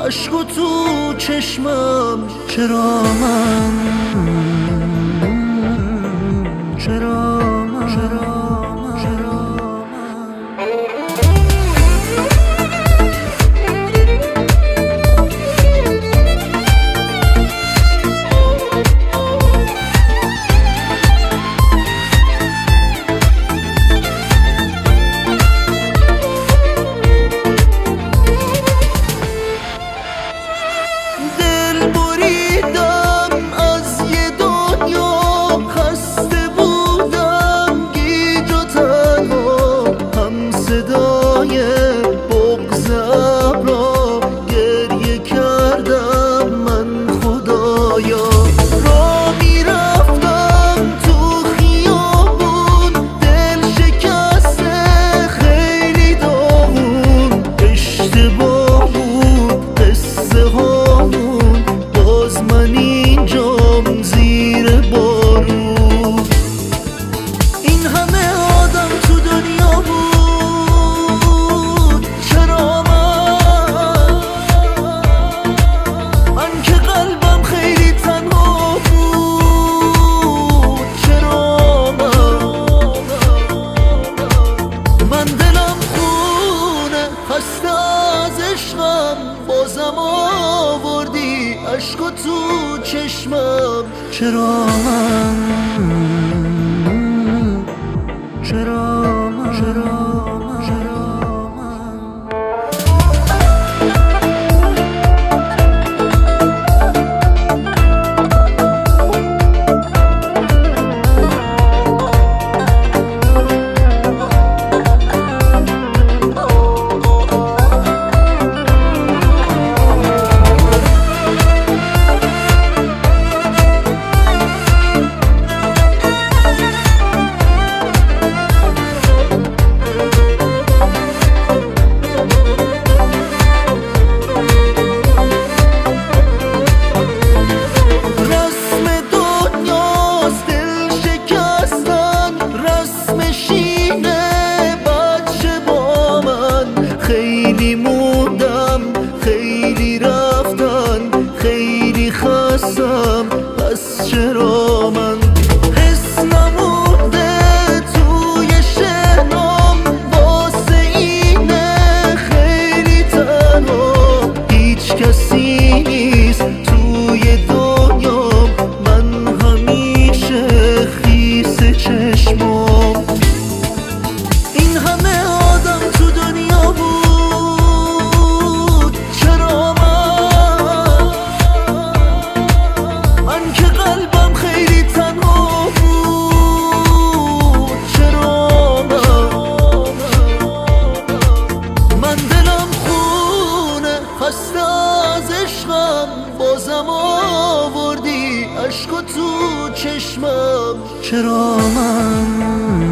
عشق تو چشمم. چرا من چرا من بازم آوردی عشق تو چشمم. چرا من چرا من خیلی موندم، خیلی رفتن، خیلی خستم، پس چرا من حس نمونده توی شهرام واسه اینه خیلی تنها، هیچ کسی نیست توی دنیام، من همیشه خیس چشمام. این همه آدم تو دنیا بود، بازم آوردی عشق تو چشمم. چرا من